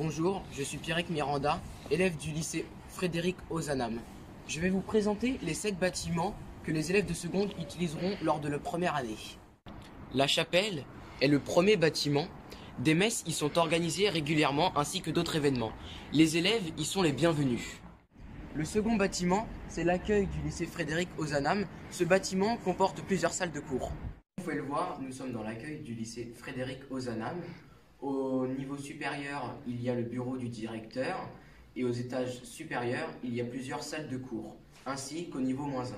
Bonjour, je suis Pierrick Miranda, élève du lycée Frédéric Ozanam. Je vais vous présenter les 7 bâtiments que les élèves de seconde utiliseront lors de leur première année. La chapelle est le premier bâtiment. Des messes y sont organisées régulièrement ainsi que d'autres événements. Les élèves y sont les bienvenus. Le second bâtiment, c'est l'accueil du lycée Frédéric Ozanam. Ce bâtiment comporte plusieurs salles de cours. Vous pouvez le voir, nous sommes dans l'accueil du lycée Frédéric Ozanam. Au niveau supérieur, il y a le bureau du directeur et aux étages supérieurs, il y a plusieurs salles de cours, ainsi qu'au niveau -1.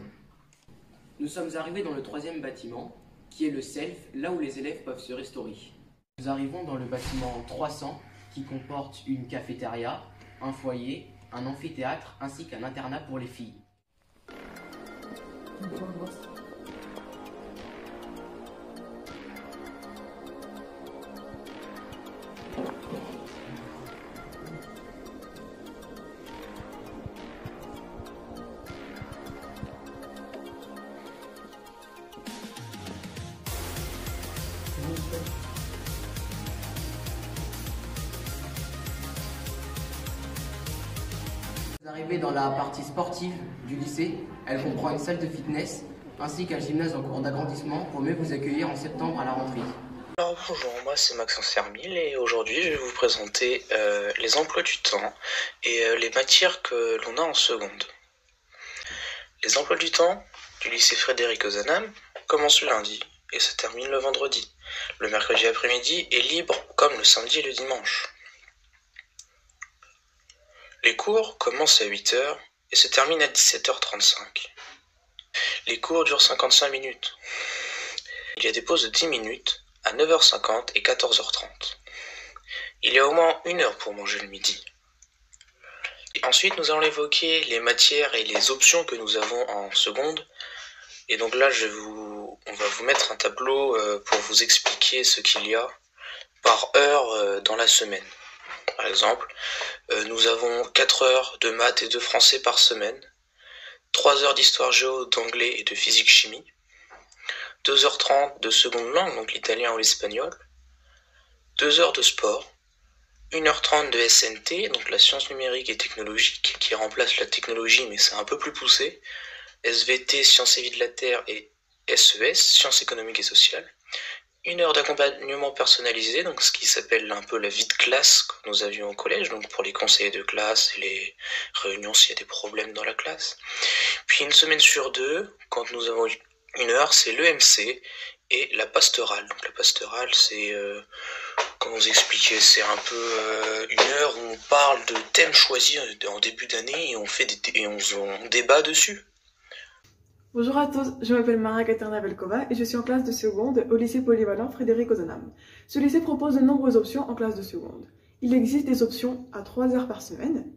Nous sommes arrivés dans le troisième bâtiment, qui est le SELF, là où les élèves peuvent se restaurer. Nous arrivons dans le bâtiment 300, qui comporte une cafétéria, un foyer, un amphithéâtre, ainsi qu'un internat pour les filles. Vous arrivez dans la partie sportive du lycée. Elle comprend une salle de fitness ainsi qu'un gymnase en cours d'agrandissement pour mieux vous accueillir en septembre à la rentrée. Alors bonjour, moi c'est Maxence Hermile et aujourd'hui je vais vous présenter les emplois du temps et les matières que l'on a en seconde. Les emplois du temps du lycée Frédéric Ozanam commencent le lundi et se terminent le vendredi. Le mercredi après-midi est libre comme le samedi et le dimanche. Les cours commencent à 8h et se terminent à 17h35. Les cours durent 55 minutes. Il y a des pauses de 10 minutes à 9h50 et 14h30. Il y a au moins 1 heure pour manger le midi. Et ensuite, nous allons évoquer les matières et les options que nous avons en seconde. Et donc là, on va vous mettre un tableau pour vous expliquer ce qu'il y a par heure dans la semaine. Par exemple, nous avons 4 heures de maths et de français par semaine, 3 heures d'histoire géo, d'anglais et de physique-chimie, 2h30 de seconde langue, donc l'italien ou l'espagnol, 2 heures de sport, 1h30 de SNT, donc la science numérique et technologique, qui remplace la technologie mais c'est un peu plus poussé, SVT, sciences et vie de la Terre et SES, sciences économiques et sociales, 1 heure d'accompagnement personnalisé, donc ce qui s'appelle un peu la vie de classe que nous avions au collège, donc pour les conseillers de classe et les réunions s'il y a des problèmes dans la classe. Puis 1 semaine sur 2, quand nous avons 1 heure, c'est l'EMC et la pastorale. Donc la pastorale, c'est, comment vous expliquer, c'est un peu 1 heure où on parle de thèmes choisis en début d'année et on débat dessus. Bonjour à tous, je m'appelle Maria Katerina Velkova et je suis en classe de seconde au lycée polyvalent Frédéric Ozanam. Ce lycée propose de nombreuses options en classe de seconde. Il existe des options à 3 heures par semaine,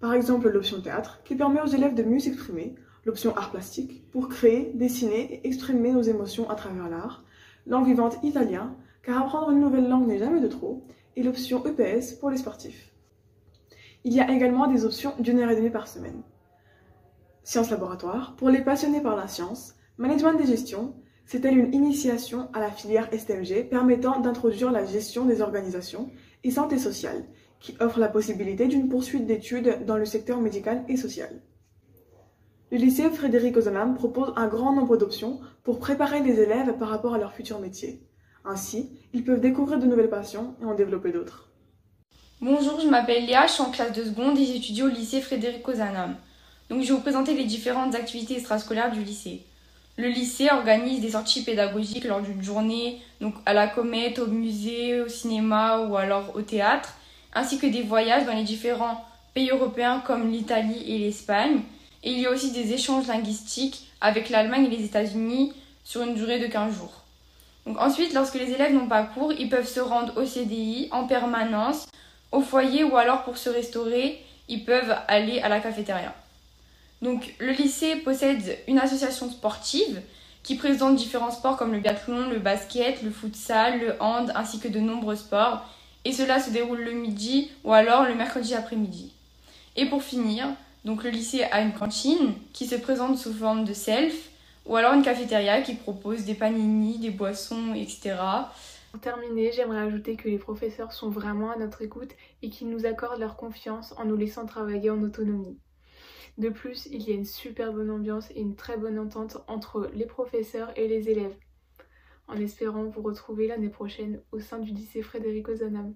par exemple l'option théâtre qui permet aux élèves de mieux s'exprimer, l'option art plastique pour créer, dessiner et exprimer nos émotions à travers l'art, langue vivante italien car apprendre une nouvelle langue n'est jamais de trop, et l'option EPS pour les sportifs. Il y a également des options d'1 heure et demie par semaine. Sciences laboratoires, pour les passionnés par la science, management des gestions, c'est-elle une initiation à la filière STMG permettant d'introduire la gestion des organisations et santé sociale, qui offre la possibilité d'une poursuite d'études dans le secteur médical et social. Le lycée Frédéric Ozanam propose un grand nombre d'options pour préparer les élèves par rapport à leur futur métier. Ainsi, ils peuvent découvrir de nouvelles passions et en développer d'autres. Bonjour, je m'appelle Léa, je suis en classe de seconde et j'étudie au lycée Frédéric Ozanam. Donc je vais vous présenter les différentes activités extrascolaires du lycée. Le lycée organise des sorties pédagogiques lors d'une journée, donc à la Comète, au musée, au cinéma ou alors au théâtre, ainsi que des voyages dans les différents pays européens comme l'Italie et l'Espagne. Et il y a aussi des échanges linguistiques avec l'Allemagne et les États-Unis sur une durée de 15 jours. Donc ensuite, lorsque les élèves n'ont pas cours, ils peuvent se rendre au CDI en permanence, au foyer ou alors pour se restaurer, ils peuvent aller à la cafétéria. Donc, le lycée possède une association sportive qui présente différents sports comme le biathlon, le basket, le futsal, le hand, ainsi que de nombreux sports. Et cela se déroule le midi ou alors le mercredi après-midi. Et pour finir, donc le lycée a une cantine qui se présente sous forme de self ou alors une cafétéria qui propose des panini, des boissons, etc. Pour terminer, j'aimerais ajouter que les professeurs sont vraiment à notre écoute et qu'ils nous accordent leur confiance en nous laissant travailler en autonomie. De plus, il y a une super bonne ambiance et une très bonne entente entre les professeurs et les élèves. En espérant vous retrouver l'année prochaine au sein du lycée Frédéric Ozanam.